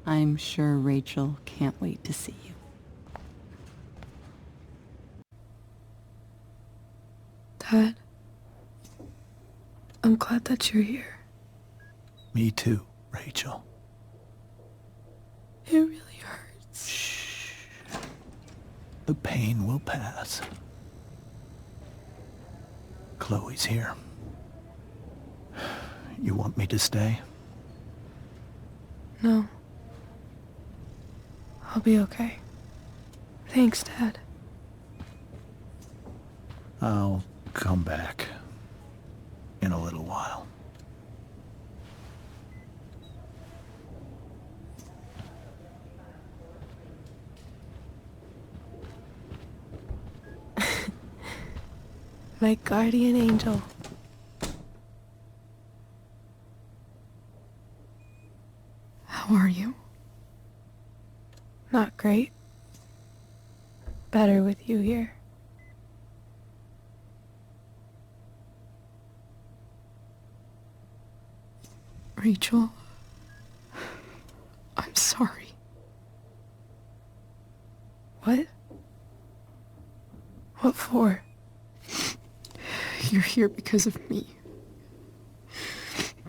I'm sure Rachel can't wait to see you. Dad, I'm glad that you're here. Me too, Rachel. It really hurts. Shh. The pain will pass. Chloe's here. You want me to stay? No. I'll be okay. Thanks, Dad. I'll come back in a little while. My guardian angel. How are you? Not great. Better with you here. Rachel, I'm sorry. What? What for? You're here because of me.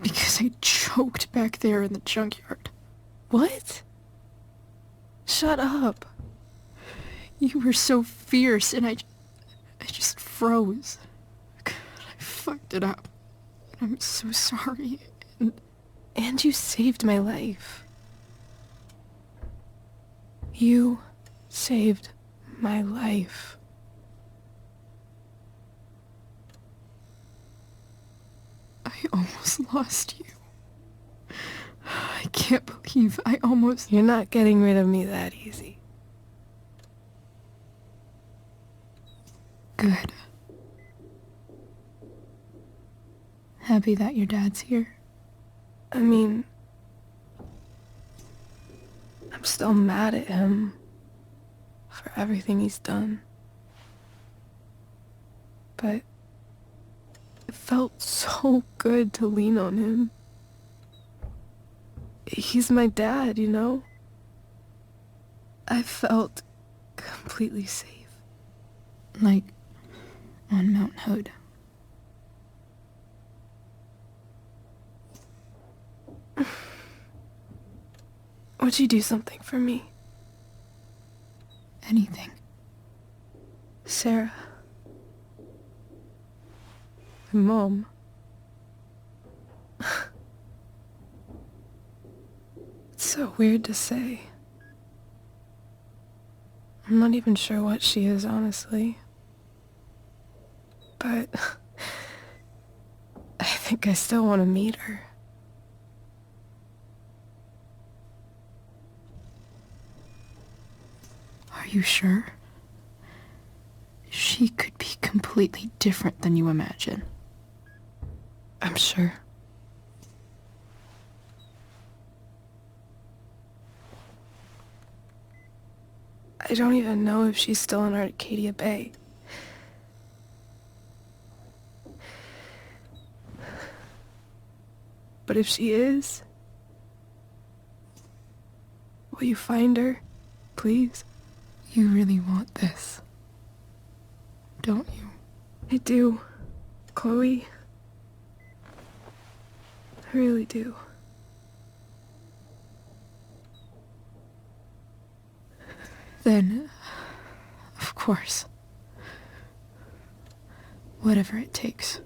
Because I choked back there in the junkyard. What? Shut up. You were so fierce and I just froze. God, I fucked it up. I'm so sorry. And you saved my life. You saved my life. I almost lost you. I can't believe I almost... You're not getting rid of me that easy. Good. Happy that your dad's here. I mean, I'm still mad at him for everything he's done. But it felt so good to lean on him. He's my dad, you know? I felt completely safe. Like on Mount Hood. Would you do something for me? Anything. Sarah. My mom. It's so weird to say. I'm not even sure what she is, honestly. But I think I still want to meet her. Are you sure? She could be completely different than you imagine. I'm sure. I don't even know if she's still in Arcadia Bay. But if she is, will you find her, please? You really want this, don't you? I do, Chloe. I really do. Then, of course. Whatever it takes.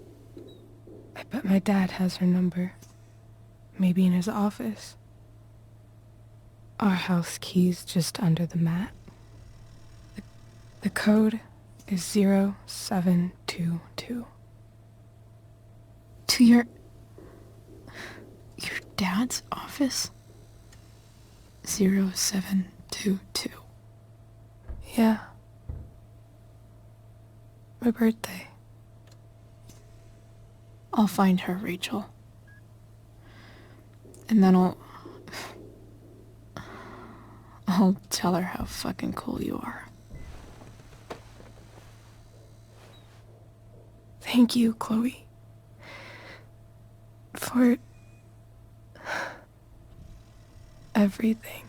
I bet my dad has her number. Maybe in his office. Our house key's just under the mat. The code is 0722. To your dad's office? 0722. Yeah. My birthday. I'll find her, Rachel. And then I'll tell her how fucking cool you are. Thank you, Chloe. For everything.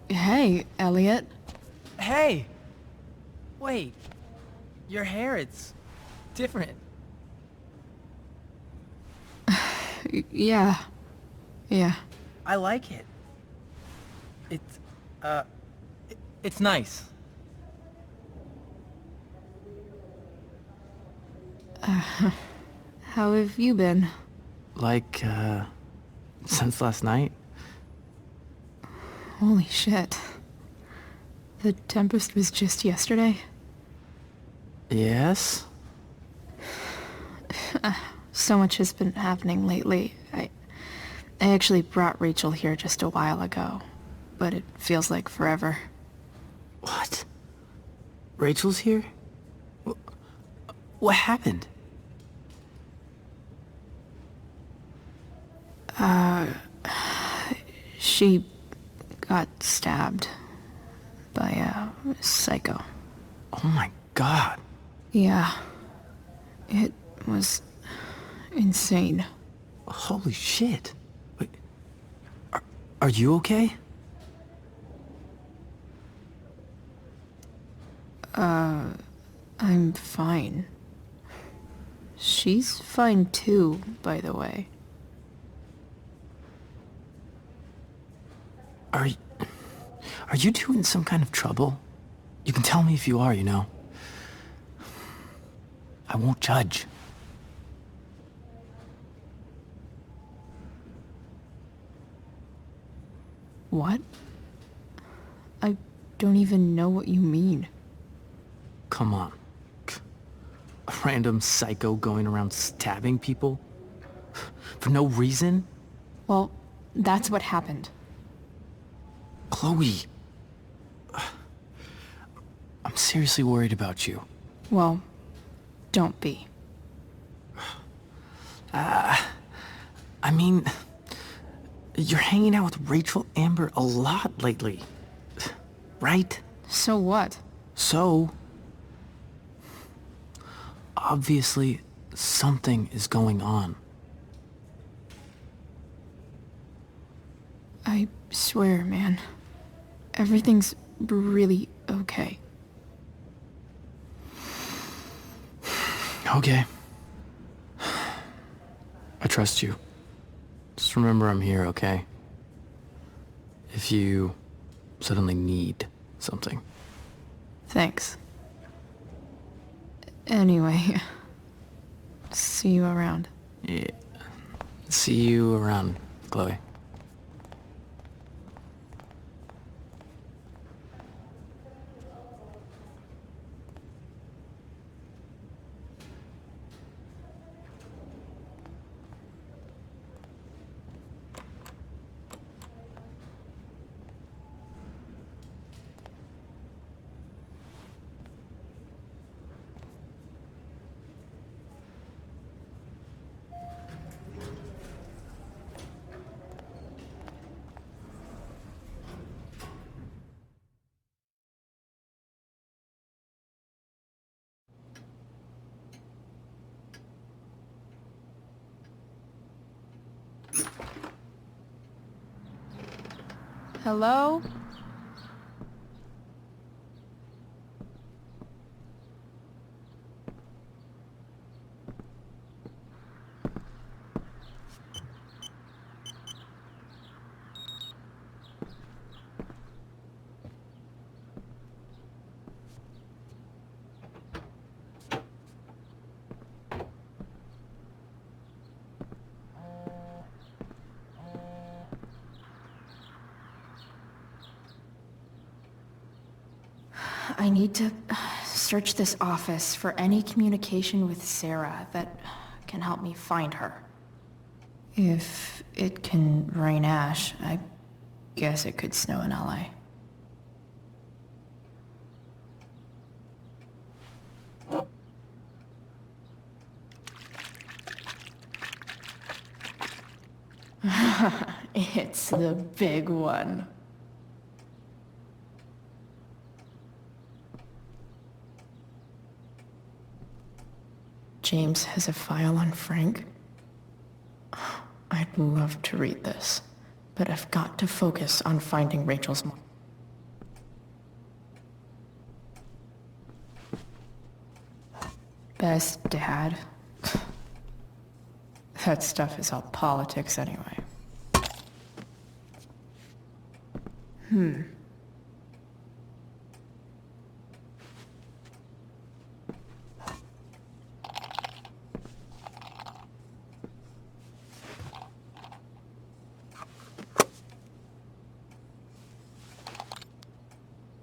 Hey, Elliot. Hey! Wait. Your hair, it's different. Yeah. Yeah. I like it. It's nice. How have you been? Like, since last night? Holy shit. The Tempest was just yesterday? Yes? So much has been happening lately. I actually brought Rachel here just a while ago, but it feels like forever. What? Rachel's here? What happened? She got stabbed by a psycho. Oh my god. Yeah. It was insane. Holy shit. Wait, are you okay? I'm fine. She's fine too, by the way. Are you two in some kind of trouble? You can tell me if you are, you know. I won't judge. What? I don't even know what you mean. Come on. A random psycho going around stabbing people? For no reason? Well, that's what happened. Chloe. I'm seriously worried about you. Well, don't be. I mean, you're hanging out with Rachel Amber a lot lately. Right? So what? So, obviously, something is going on. I swear, man. Everything's really okay. Okay. I trust you. Just remember I'm here, okay? If you suddenly need something. Thanks. Anyway, see you around. Yeah. See you around, Chloe. Hello? I need to search this office for any communication with Sarah that can help me find her. If it can rain ash, I guess it could snow in LA. It's the big one. James has a file on Frank. I'd love to read this, but I've got to focus on finding Rachel's mom. Best dad. That stuff is all politics anyway.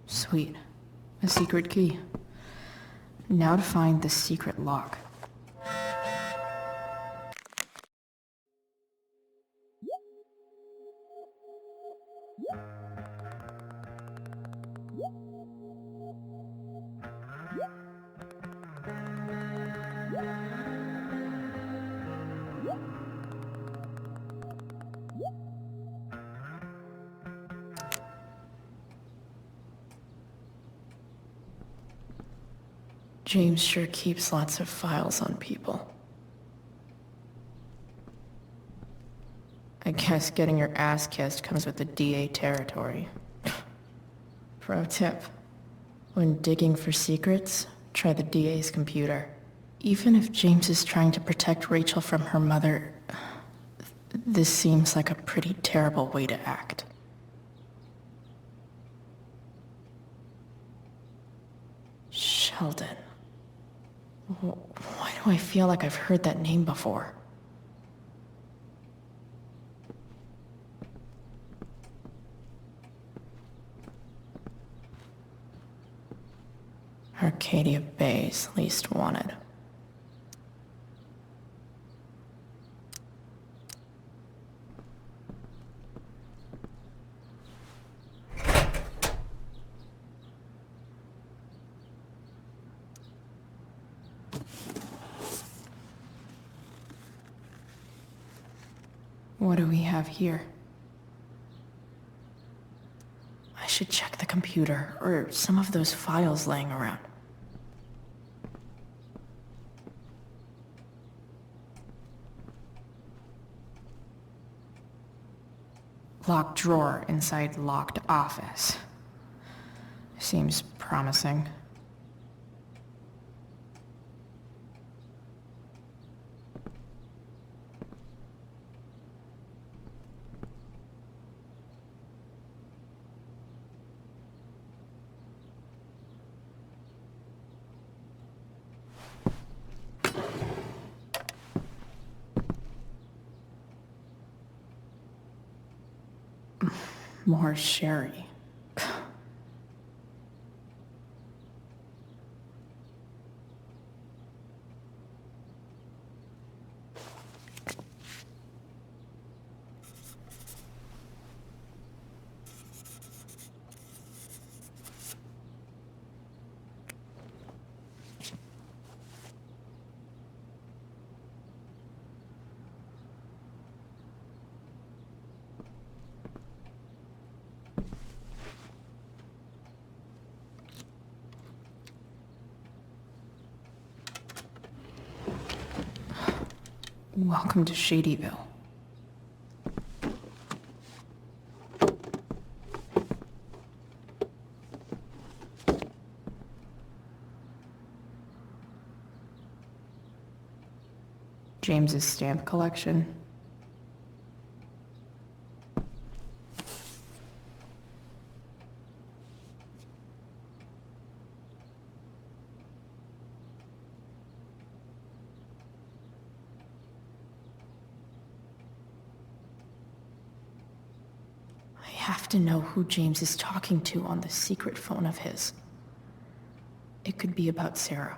Sweet. A secret key. Now to find the secret lock. James sure keeps lots of files on people. I guess getting your ass kissed comes with the DA territory. Pro tip: when digging for secrets, try the DA's computer. Even if James is trying to protect Rachel from her mother, this seems like a pretty terrible way to act. Sheldon. Why do I feel like I've heard that name before? Arcadia Bay's least wanted. What do we have here? I should check the computer, or some of those files laying around. Locked drawer inside locked office. Seems promising. More sherry. Welcome to Shadyville. James's stamp collection. I have to know who James is talking to on the secret phone of his. it could be about Sarah.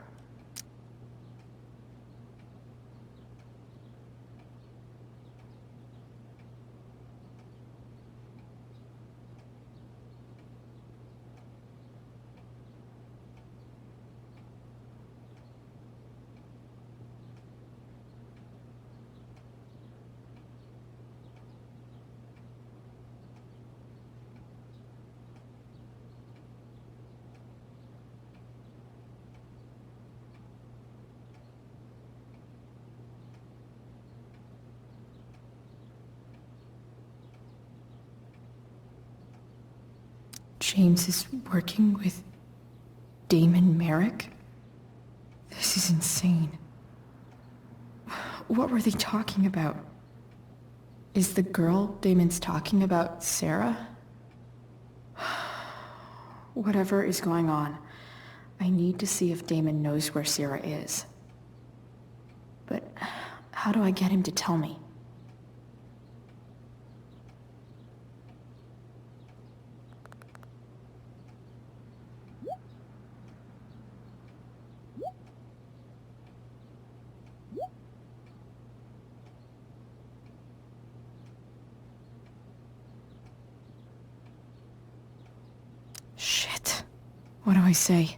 James is working with Damon Merrick? This is insane. What were they talking about? Is the girl Damon's talking about Sarah? Whatever is going on, I need to see if Damon knows where Sarah is. But how do I get him to tell me? Shit. What do I say?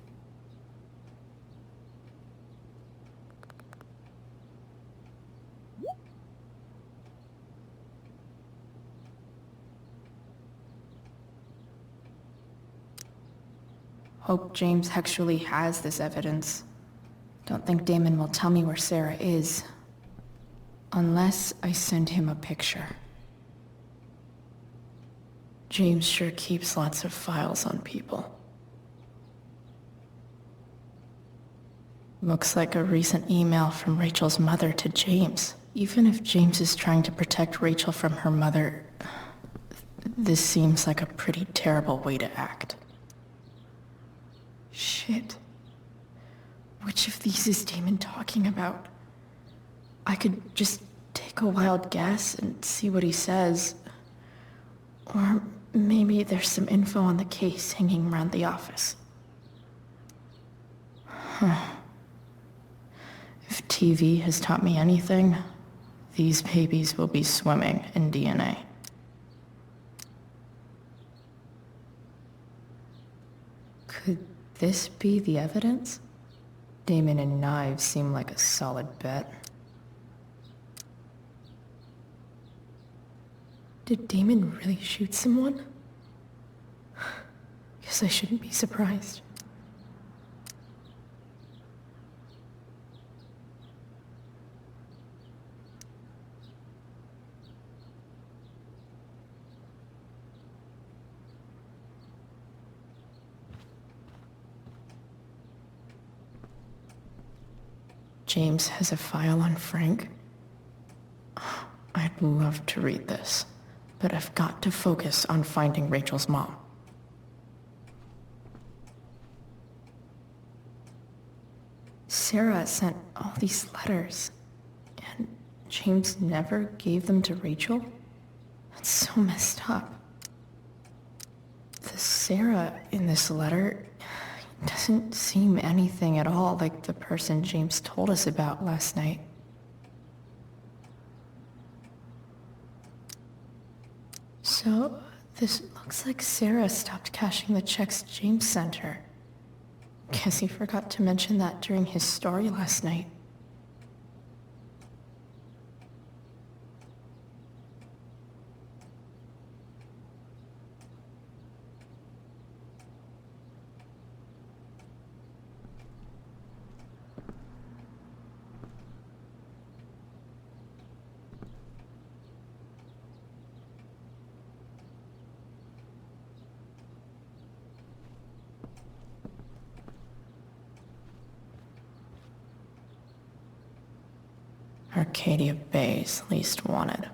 Hope James actually has this evidence. Don't think Damon will tell me where Sarah is. Unless I send him a picture. James sure keeps lots of files on people. Looks like a recent email from Rachel's mother to James. Even if James is trying to protect Rachel from her mother, this seems like a pretty terrible way to act. Shit. Which of these is Damon talking about? I could just take a wild guess and see what he says. Or maybe there's some info on the case hanging around the office. If TV has taught me anything, these babies will be swimming in DNA. Could this be the evidence? Damon and knives seem like a solid bet. Did Damon really shoot someone? Guess I shouldn't be surprised. James has a file on Frank. I'd love to read this, but I've got to focus on finding Rachel's mom. Sarah sent all these letters, and James never gave them to Rachel? That's so messed up. The Sarah in this letter doesn't seem anything at all like the person James told us about last night. So, this looks like Sarah stopped cashing the checks James sent her. Guess he forgot to mention that during his story last night. Arcadia Bay's least wanted.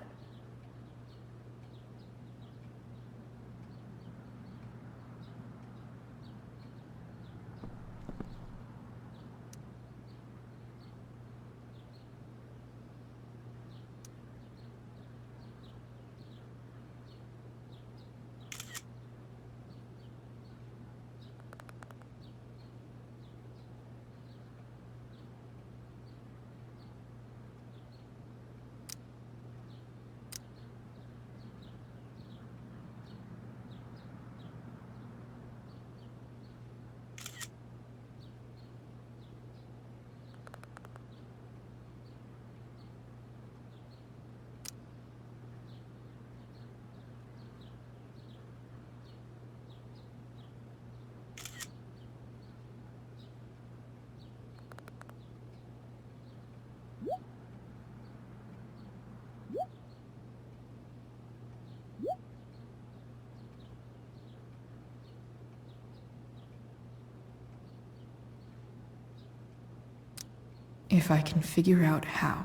If I can figure out how.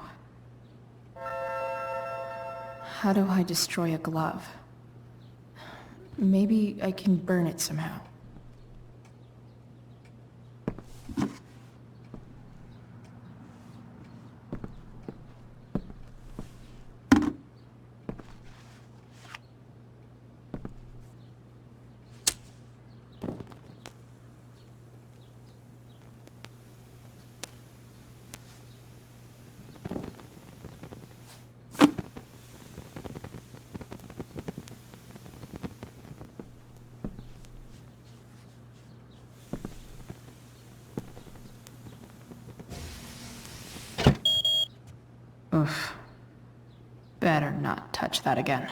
How do I destroy a glove? Maybe I can burn it somehow. Oof. Better not touch that again.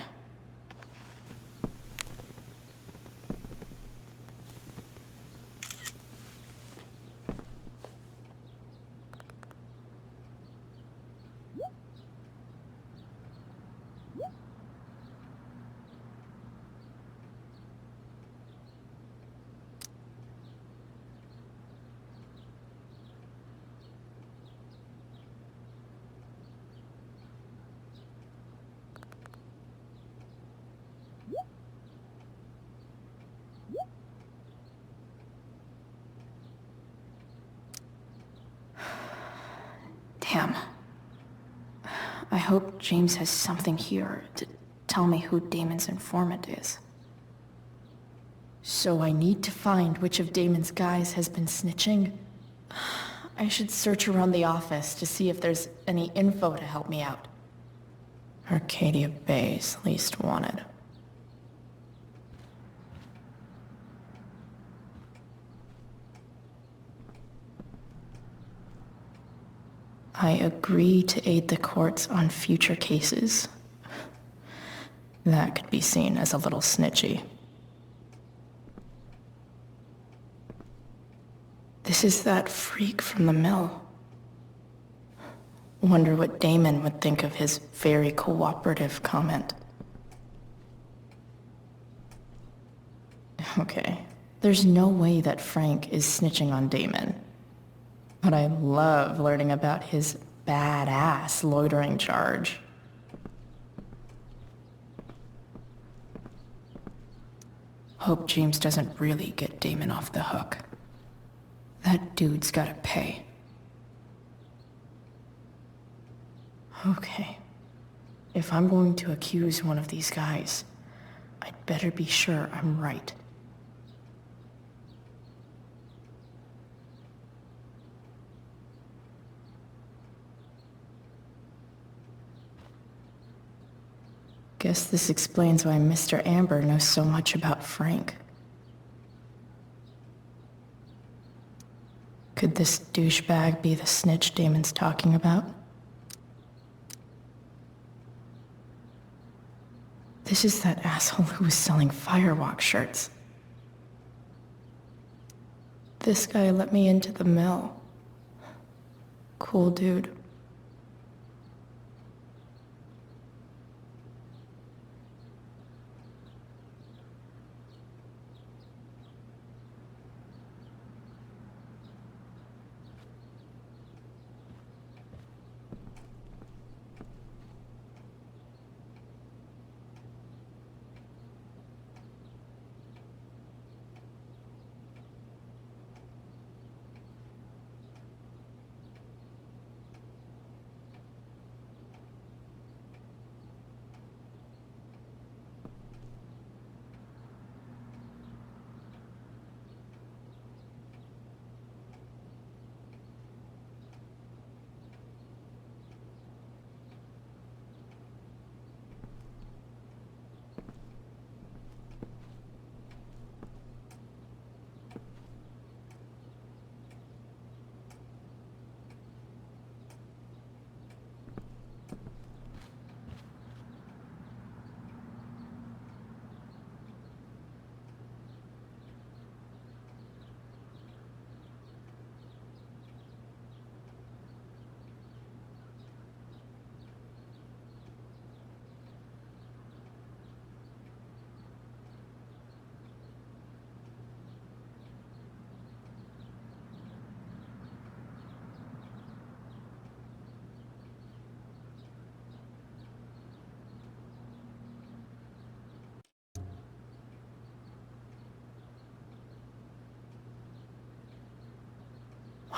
Damn. I hope James has something here to tell me who Damon's informant is. So I need to find which of Damon's guys has been snitching. I should search around the office to see if there's any info to help me out. Arcadia Bay's least wanted. I agree to aid the courts on future cases. That could be seen as a little snitchy. This is that freak from the mill. Wonder what Damon would think of his very cooperative comment. Okay, there's no way that Frank is snitching on Damon. But I love learning about his badass loitering charge. Hope James doesn't really get Damon off the hook. That dude's gotta pay. Okay. If I'm going to accuse one of these guys, I'd better be sure I'm right. Guess this explains why Mr. Amber knows so much about Frank. Could this douchebag be the snitch Damon's talking about? This is that asshole who was selling Firewalk shirts. This guy let me into the mill. Cool dude.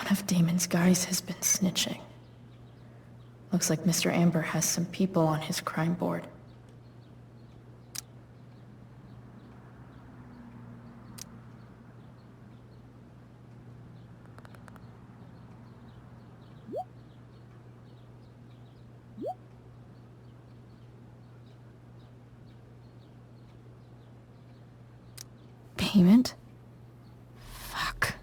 One of Damon's guys has been snitching. Looks like Mr. Amber has some people on his crime board. Payment? Fuck.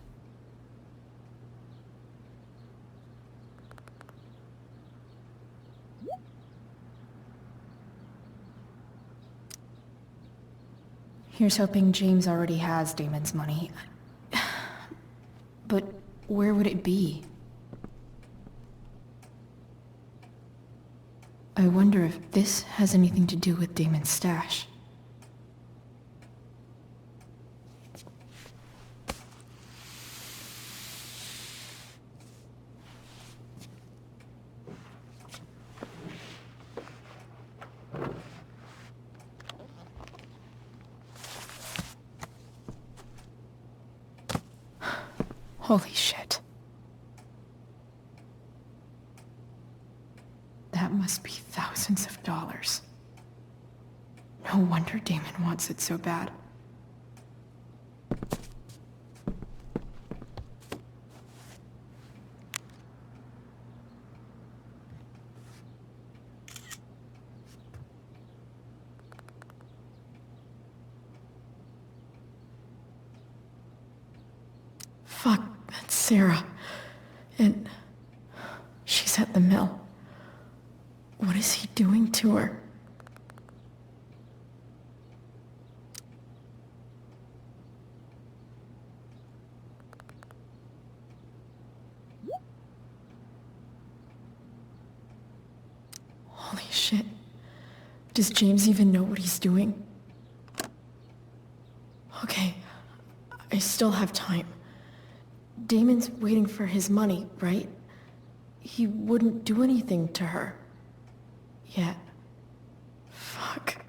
Here's hoping James already has Damon's money. But where would it be? I wonder if this has anything to do with Damon's stash. Holy shit. That must be thousands of dollars. No wonder Damon wants it so bad. Fuck, that's Sarah. And she's at the mill. What is he doing to her? Holy shit. Does James even know what he's doing? Okay, I still have time. Damon's waiting for his money, right? He wouldn't do anything to her. Yet. Fuck.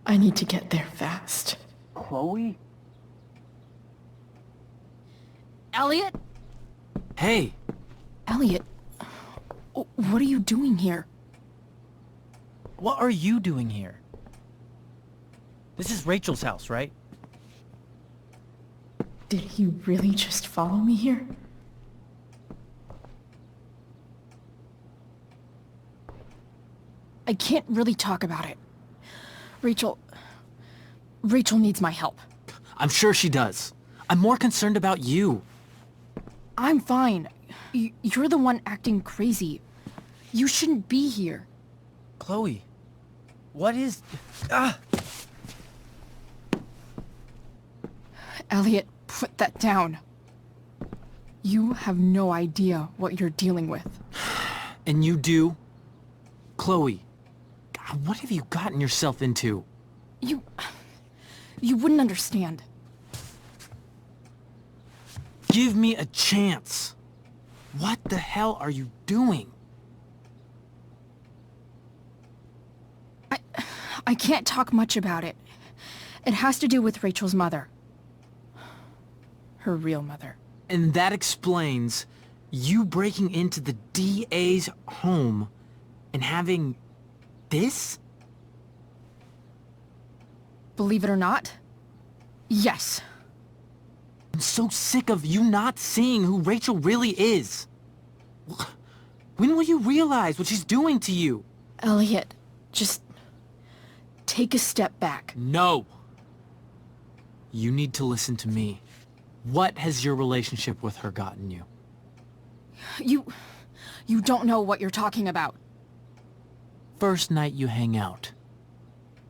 I need to get there fast. Chloe? Elliot? Hey! Elliot, what are you doing here? What are you doing here? This is Rachel's house, right? Did he really just follow me here? I can't really talk about it. Rachel needs my help. I'm sure she does. I'm more concerned about you. I'm fine. You're the one acting crazy. You shouldn't be here. Chloe, what is... Elliot, put that down. You have no idea what you're dealing with. And you do? Chloe, God, what have you gotten yourself into? You wouldn't understand. Give me a chance. What the hell are you doing? I can't talk much about it. It has to do with Rachel's mother. Her real mother. And that explains you breaking into the DA's home and having this? Believe it or not, yes. I'm so sick of you not seeing who Rachel really is. When will you realize what she's doing to you? Elliot, just take a step back. No. You need to listen to me. What has your relationship with her gotten you? You don't know what you're talking about. First night you hang out,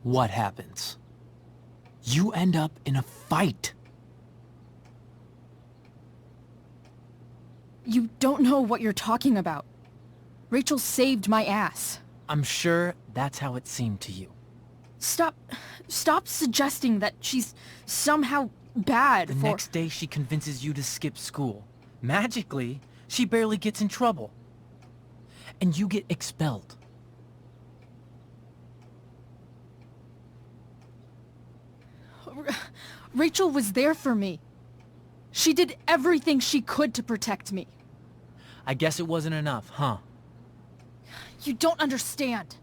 what happens? You end up in a fight. You don't know what you're talking about. Rachel saved my ass. I'm sure that's how it seemed to you. Stop suggesting that she's somehow bad The for... next day she convinces you to skip school. Magically, she barely gets in trouble. And you get expelled. Rachel was there for me. She did everything she could to protect me. I guess it wasn't enough, huh? You don't understand.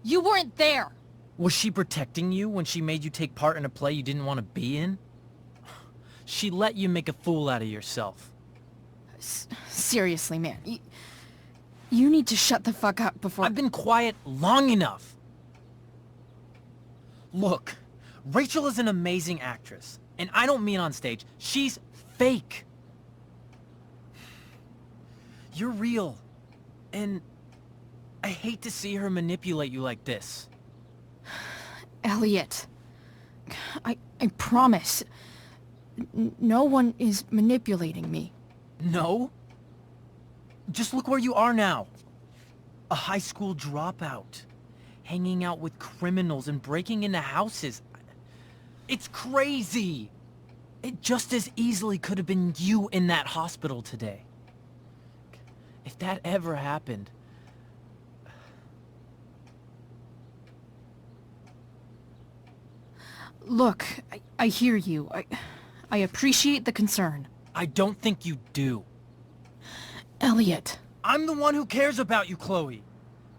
You weren't there. Was she protecting you when she made you take part in a play you didn't want to be in? She let you make a fool out of yourself. Seriously, man. You need to shut the fuck up before... I've been quiet long enough. Look, Rachel is an amazing actress. And I don't mean on stage. She's fake. You're real. And I hate to see her manipulate you like this. Elliot. I promise. No one is manipulating me. No? Just look where you are now. A high school dropout. Hanging out with criminals and breaking into houses. It's crazy! It just as easily could have been you in that hospital today. If that ever happened... Look, I hear you. I appreciate the concern. I don't think you do. Elliot. I'm the one who cares about you, Chloe.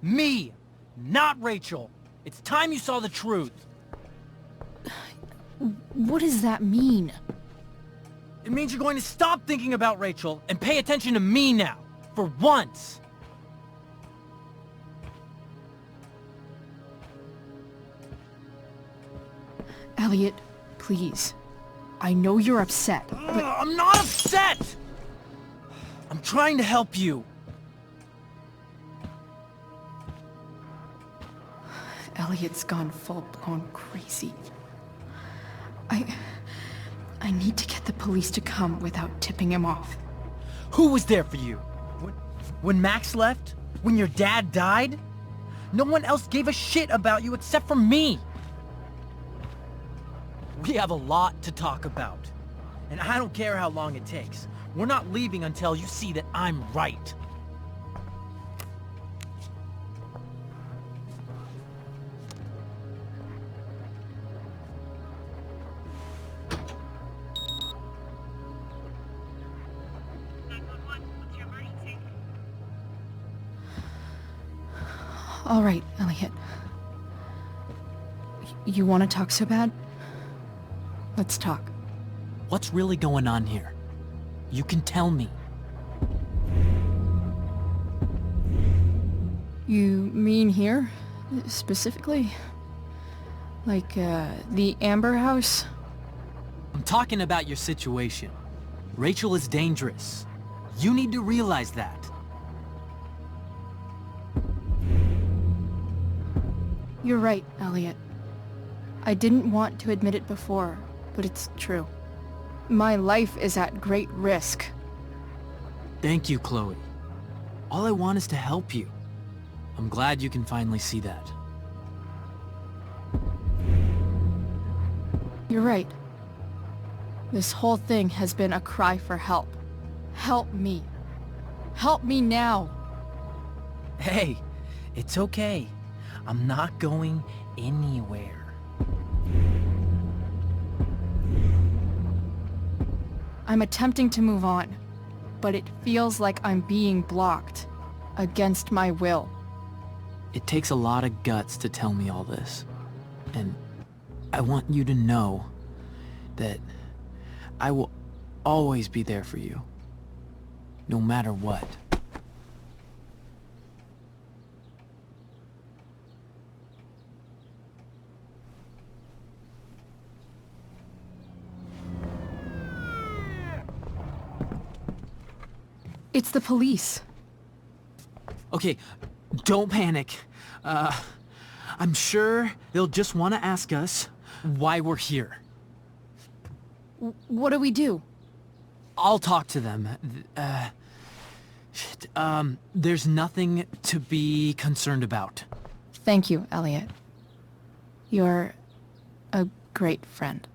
Me, not Rachel. It's time you saw the truth. What does that mean? It means you're going to stop thinking about Rachel and pay attention to me now. For once. Elliot, please. I know you're upset, but... I'm not upset! I'm trying to help you. Elliot's gone full-blown crazy. I need to get the police to come without tipping him off. Who was there for you? When Max left? When your dad died? No one else gave a shit about you except for me. We have a lot to talk about. And I don't care how long it takes. We're not leaving until you see that I'm right. All right, Elliot. You want to talk so bad? Let's talk. What's really going on here? You can tell me. You mean here? Specifically? Like, the Amber House? I'm talking about your situation. Rachel is dangerous. You need to realize that. You're right, Elliot. I didn't want to admit it before, but it's true. My life is at great risk. Thank you, Chloe. All I want is to help you. I'm glad you can finally see that. You're right. This whole thing has been a cry for help. Help me. Help me now. Hey, it's okay. I'm not going anywhere. I'm attempting to move on, but it feels like I'm being blocked. Against my will. It takes a lot of guts to tell me all this. And I want you to know that I will always be there for you. No matter what. It's the police. Okay, don't panic. I'm sure they'll just want to ask us why we're here. What do we do? I'll talk to them. There's nothing to be concerned about. Thank you, Elliot. You're a great friend.